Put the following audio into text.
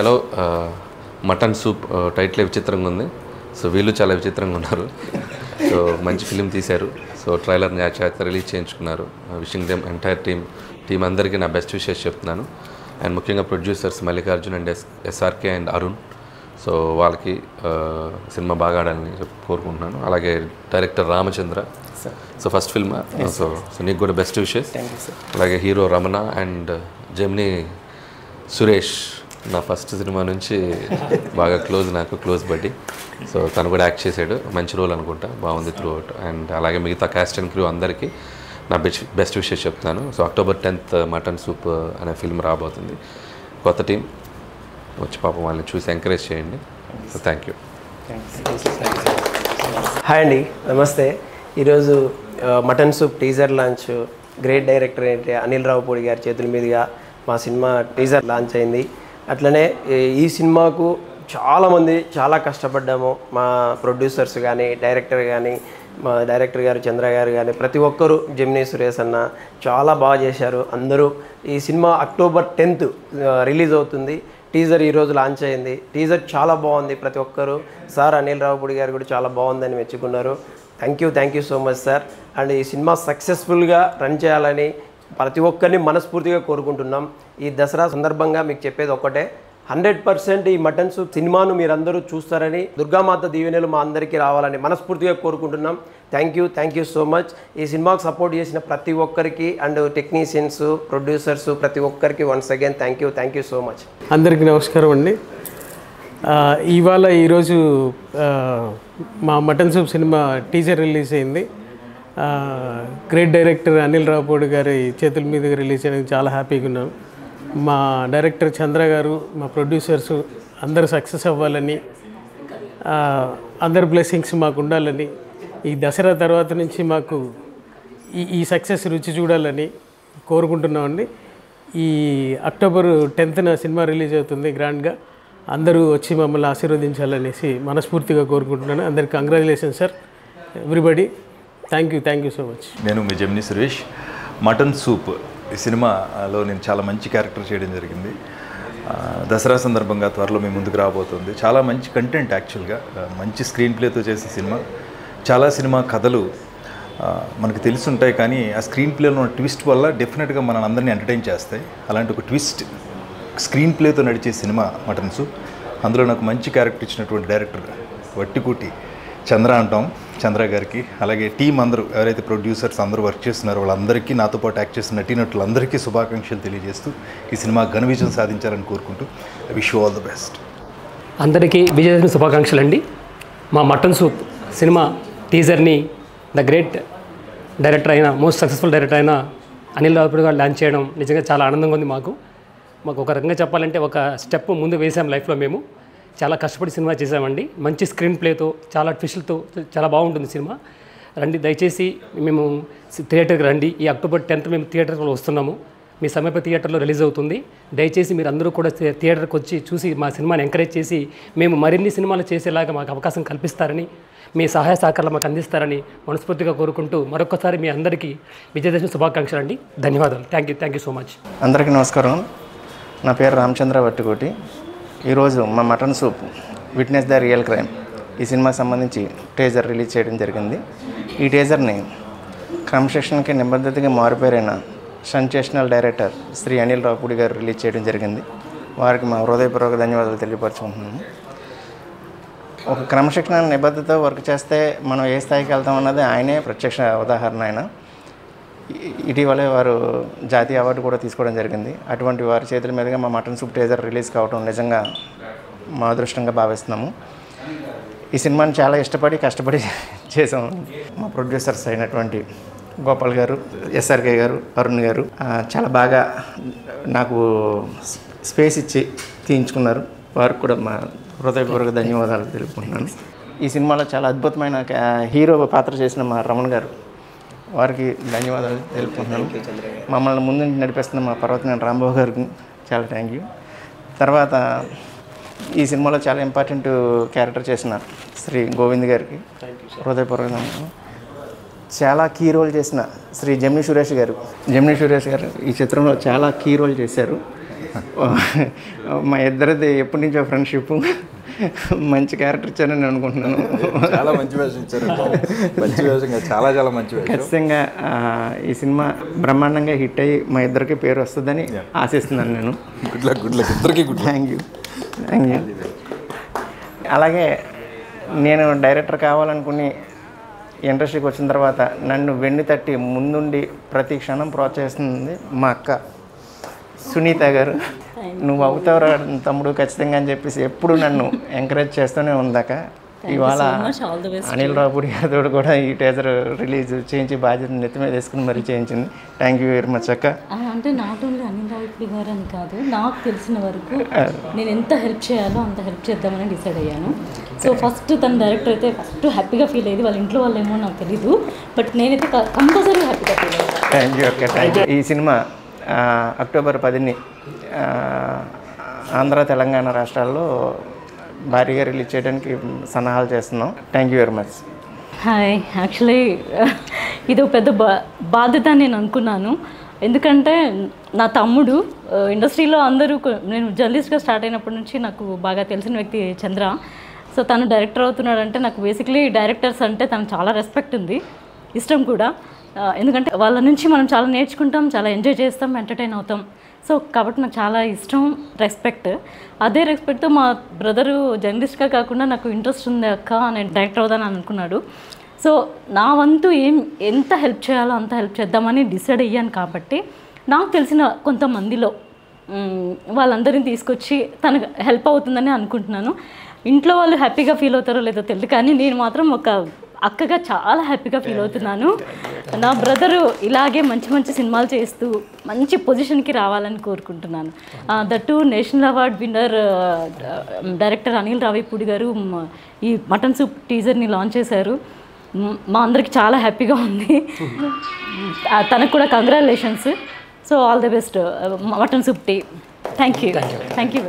Hello mutton soup title విచిత్రంగా ఉంది. So వీళ్ళు చాలా విచిత్రంగా ఉన్నారు. సో మంచి ఫిలిం తీశారు. సో ట్రైలర్ని రిలీజ్ చేయించుకున్నారు. విషింగ్ దెమ్ ఎంటైర్ టీం అందరికీ నా బెస్ట్ విషెస్ చెప్తున్నాను. అండ్ ముఖ్యంగా producers Mallikarjun and SRK and Arun. So వాళ్ళకి సినిమా బాగా ఆడాలని కోరుకుంటున్నాను. అలాగే director Ramachandra. So first film. So నీకు కూడా బెస్ట్ విషెస్. అలాగే hero Ramana and Gemini Suresh నా ఫస్ట్ సినిమా నుంచి బాగా నాకు క్లోజ్ బడ్డీ. సో తను కూడా యాక్ట్ చేశాడు. మంచి రోల్ అనుకుంటా, బాగుంది త్రూ అవుట్. అండ్ అలాగే మిగతా క్యాస్ట్ అండ్ క్రూ అందరికీ నా బెస్ట్ విషెస్ చెప్తున్నాను. So October 10th mutton soup అనే ఫిల్మ్ రాబోతుంది. కొత్త టీం వచ్చి పాపం వాళ్ళని చూసి ఎంకరేజ్ చేయండి. So thank you. హాయ్ అండి, నమస్తే. ఈరోజు mutton soup teaser launch great director ఏంటి అనిల్ రావుపూడి గారి చేతుల మీదుగా మా సినిమా టీజర్ లాంచ్ అయింది. అట్లనే ఈ సినిమాకు చాలామంది చాలా కష్టపడ్డాము. మా ప్రొడ్యూసర్స్ కానీ, డైరెక్టర్ కానీ, మా డైరెక్టర్ గారు చంద్ర గారు కానీ, ప్రతి ఒక్కరు, జెమినీ సురేష్ అన్న చాలా బాగా చేశారు అందరూ. ఈ సినిమా October 10th రిలీజ్ అవుతుంది. టీజర్ ఈరోజు లాంచ్ అయింది. టీజర్ చాలా బాగుంది. ప్రతి ఒక్కరు సార్ అనిల్ రావుపూడి గారు కూడా చాలా బాగుందని మెచ్చుకున్నారు. Thank you so much sir. And ఈ సినిమా సక్సెస్ఫుల్గా రన్ చేయాలని ప్రతి ఒక్కరిని మనస్ఫూర్తిగా కోరుకుంటున్నాం. ఈ దసరా సందర్భంగా మీకు చెప్పేది ఒక్కటే, 100% ఈ మటన్ సూప్ సినిమాను మీరందరూ చూస్తారని, దుర్గామాత దీవెనలు మా అందరికీ రావాలని మనస్ఫూర్తిగా కోరుకుంటున్నాం. Thank you so much. ఈ సినిమాకు సపోర్ట్ చేసిన ప్రతి ఒక్కరికి అండ్ టెక్నీషియన్స్, ప్రొడ్యూసర్స్ ప్రతి ఒక్కరికి once again thank you so much. అందరికీ నమస్కారం అండి. ఈరోజు మా mutton soup cinema teaser release అయింది. గ్రేట్ డైరెక్టర్ అనిల్ రావుపూడి గారి చేతుల మీదుగా రిలీజ్ చేయడానికి చాలా హ్యాపీగా ఉన్నాను. మా డైరెక్టర్ చంద్ర గారు, మా ప్రొడ్యూసర్స్ అందరూ సక్సెస్ అవ్వాలని, అందరి బ్లెస్సింగ్స్ మాకు ఉండాలని, ఈ దసరా తర్వాత నుంచి మాకు ఈ సక్సెస్ రుచి చూడాలని కోరుకుంటున్నామండి. ఈ October 10th సినిమా రిలీజ్ అవుతుంది గ్రాండ్గా. అందరూ వచ్చి మమ్మల్ని ఆశీర్వదించాలనేసి మనస్ఫూర్తిగా కోరుకుంటున్నాను. అందరికి congratulations sir, everybody. Thank you so much. నేను మీ జెమినీ సురేష్. మటన్ సూప్ ఈ సినిమాలో నేను చాలా మంచి క్యారెక్టర్ చేయడం జరిగింది. దసరా సందర్భంగా త్వరలో మీ ముందుకు రాబోతుంది. చాలా మంచి కంటెంట్, యాక్చువల్గా మంచి స్క్రీన్ ప్లేతో చేసే సినిమా. చాలా సినిమా కథలు మనకు తెలుసుంటాయి, కానీ ఆ స్క్రీన్ ప్లేలో ఉన్న ట్విస్ట్ వల్ల డెఫినెట్గా మన అందరినీ ఎంటర్టైన్ చేస్తాయి. అలాంటి ఒక ట్విస్ట్ స్క్రీన్ ప్లేతో నడిచే సినిమా మటన్ సూప్. అందులో నాకు మంచి క్యారెక్టర్ ఇచ్చినటువంటి డైరెక్టర్ వట్టికూటి చంద్ర అంటాం, చంద్ర గారికి. అలాగే టీం అందరూ ఎవరైతే ప్రొడ్యూసర్స్ అందరూ వర్క్ చేస్తున్నారో వాళ్ళందరికీ, నాతో పాటు యాక్ట్ చేసిన నటీనటులందరికీ శుభాకాంక్షలు తెలియజేస్తూ ఈ సినిమా ఘన విజయం సాధించాలని కోరుకుంటూ wish you all the best. అందరికీ విజయదశమి శుభాకాంక్షలు అండి. మా మటన్ సూప్ సినిమా టీజర్ని ద గ్రేట్ డైరెక్టర్ అయిన, మోస్ట్ సక్సెస్ఫుల్ డైరెక్టర్ అయిన అనిల్ రావుపూడి గారు లాంచ్ చేయడం నిజంగా చాలా ఆనందంగా ఉంది. మాకు ఒక రకంగా చెప్పాలంటే ఒక స్టెప్ ముందు వేసాం లైఫ్లో. మేము చాలా కష్టపడి సినిమా చేసామండి. మంచి స్క్రీన్ ప్లేతో, చాలా ట్విస్టులతో చాలా బాగుంటుంది సినిమా. రండి, దయచేసి మేము థియేటర్కి రండి. ఈ October 10th మేము థియేటర్లో వస్తున్నాము. మీ సమీప థియేటర్లో రిలీజ్ అవుతుంది. దయచేసి మీరు అందరూ కూడా థియేటర్కి వచ్చి చూసి మా సినిమాని ఎంకరేజ్ చేసి మేము మరిన్ని సినిమాలు చేసేలాగా మాకు అవకాశం కల్పిస్తారని, మీ సహాయ సహకారాలు మాకు అందిస్తారని మనస్ఫూర్తిగా కోరుకుంటూ మరొకసారి మీ అందరికీ విజయదశమి శుభాకాంక్షలు అండి. ధన్యవాదాలు. Thank you so much. అందరికీ నమస్కారం. నా పేరు రామచంద్ర వట్టికోటి. ఈరోజు మా mutton soup witness the real crime ఈ సినిమాకి సంబంధించి టీజర్ రిలీజ్ చేయడం జరిగింది. ఈ టీజర్ని క్రమశిక్షణకి నిబద్ధతగా మారిపోయిన సెన్సేషనల్ డైరెక్టర్ శ్రీ అనిల్ రావుపూడి గారు రిలీజ్ చేయడం జరిగింది. వారికి మా హృదయపూర్వక ధన్యవాదాలు తెలియపరచుకుంటున్నాను. ఒక క్రమశిక్షణ నిబద్ధత వర్క్ చేస్తే మనం ఏ స్థాయికి వెళ్తామన్నది ఆయనే ప్రత్యక్ష ఉదాహరణ. ఆయన ఇటీవలే వారు జాతీయ అవార్డు కూడా తీసుకోవడం జరిగింది. అటువంటి వారి చేతుల మీదుగా మా మటన్ సూప్ టీజర్ రిలీజ్ కావడం నిజంగా మా అదృష్టంగా భావిస్తున్నాము. ఈ సినిమాని చాలా ఇష్టపడి కష్టపడి చేసాము. మా ప్రొడ్యూసర్స్ అయినటువంటి గోపాల్ గారు, ఎస్ఆర్కే గారు, అరుణ్ గారు చాలా బాగా నాకు స్పేస్ ఇచ్చి తీయించుకున్నారు. వారికి కూడా మా హృదయపూర్వక ధన్యవాదాలు తెలుపుకుంటున్నాను. ఈ సినిమాలో చాలా అద్భుతమైన హీరో పాత్ర చేసిన మా రమణ గారు, వారికి ధన్యవాదాలు తెలుపుకుంటున్నాను. మమ్మల్ని ముందు నడిపిస్తున్న మా పర్వతనేని రాంబాబు గారికి చాలా థ్యాంక్ యూ. తర్వాత ఈ సినిమాలో చాలా ఇంపార్టెంట్ క్యారెక్టర్ చేసిన శ్రీ గోవింద్ గారికి హృదయపూర్వక చాలా కీ రోల్ చేసిన శ్రీ జెమినీ సురేష్ గారు ఈ చిత్రంలో చాలా కీ రోల్ చేశారు. మా ఇద్దరిది ఎప్పటి నుంచో ఫ్రెండ్షిప్, మంచి క్యారెక్టర్ ఇచ్చారని అనుకుంటున్నాను. చాలా మంచి వేషం ఇచ్చారు, మంచి వేషంగా, చాలా చాలా మంచి వేషం. ఖచ్చితంగా ఈ సినిమా బ్రహ్మాండంగా హిట్ అయ్యి మా ఇద్దరికి పేరు వస్తుందని ఆశిస్తున్నాను నేను. గుడ్ లక్, గుడ్ లక్ ఇద్దరికి. Good thank you. అలాగే నేను డైరెక్టర్ కావాలనుకుని ఇండస్ట్రీకి వచ్చిన తర్వాత నన్ను వెన్ను తట్టి ముందుండి ప్రతి క్షణం ప్రోత్సహిస్తుంది మా అక్క సునీత గారు. నువ్వు అవుతావురా తమ్ముడు ఖచ్చితంగా అని చెప్పేసి ఎప్పుడు నన్ను ఎంకరేజ్ చేస్తూనే ఉందాక. ఇవాళ అనిల్ రావుపూడి గారితో కూడా ఈ టీజర్ రిలీజ్ చేయించి బాధ్యత నెత్తి మీద వేసుకుని మరీ చేయించింది. థ్యాంక్ యూ వెరీ మచ్ అక్క. అంటే నాట్ ఓన్లీ అనిల్ రావుపూడి గారు అని కాదు, నాకు తెలిసిన వరకు నేను ఎంత హెల్ప్ చేయాలో అంత హెల్ప్ చేద్దామని డిసైడ్ అయ్యాను. సో ఫస్ట్ తన డైరెక్టర్ అయితే ఫస్ట్ హ్యాపీగా ఫీల్ అయ్యేది, వాళ్ళ ఇంట్లో వాళ్ళు ఏమో నాకు తెలీదు, బట్ నేనైతే కంపల్సరీ హ్యాపీగా ఫీల్ అయ్యాను. థ్యాంక్ యూ అక్క, థ్యాంక్ యూ. ఈ సినిమా అక్టోబర్ 10ని ఆంధ్ర తెలంగాణ రాష్ట్రాల్లో భారీగా రిలీజ్ చేయడానికి సన్నాహాలు చేస్తున్నాం. Thank you very much. Hi, actually ఇది ఒక పెద్ద బాధ్యత అని నేను అనుకున్నాను. ఎందుకంటే నా తమ్ముడు ఇండస్ట్రీలో అందరూ, నేను జర్నలిస్ట్గా స్టార్ట్ అయినప్పటి నుంచి నాకు బాగా తెలిసిన వ్యక్తి చంద్ర. సో తను డైరెక్టర్ అవుతున్నాడంటే నాకు బేసిక్లీ డైరెక్టర్స్ అంటే తను చాలా రెస్పెక్ట్ ఉంది, ఇష్టం కూడా. ఎందుకంటే వాళ్ళ నుంచి మనం చాలా నేర్చుకుంటాం, చాలా ఎంజాయ్ చేస్తాం, ఎంటర్టైన్ అవుతాం. సో కాబట్టి నాకు చాలా ఇష్టం, రెస్పెక్ట్. అదే రెస్పెక్ట్తో మా బ్రదరు జర్నలిస్ట్గా కాకుండా నాకు ఇంట్రెస్ట్ ఉంది అక్క, నేను డైరెక్టర్ అవుదాను అనుకున్నాడు. సో నా వంతు ఎంత హెల్ప్ చేయాలో అంత హెల్ప్ చేద్దామని డిసైడ్ అయ్యాను. కాబట్టి నాకు తెలిసిన కొంతమందిలో వాళ్ళందరినీ తీసుకొచ్చి తనకు హెల్ప్ అవుతుందని అనుకుంటున్నాను. ఇంట్లో వాళ్ళు హ్యాపీగా ఫీల్ అవుతారో లేదో తెలియదు, కానీ నేను మాత్రం ఒక అక్కగా చాలా హ్యాపీగా ఫీల్ అవుతున్నాను. నా బ్రదరు ఇలాగే మంచి మంచి సినిమాలు చేస్తూ మంచి పొజిషన్కి రావాలని కోరుకుంటున్నాను. That national award winner director Anil Ravipudi గారు ఈ మటన్ సూప్ టీజర్ని లాంచ్ చేశారు. మా అందరికి చాలా హ్యాపీగా ఉంది. తనకు కూడా congratulations. So all the best mutton soup tea. Thank you.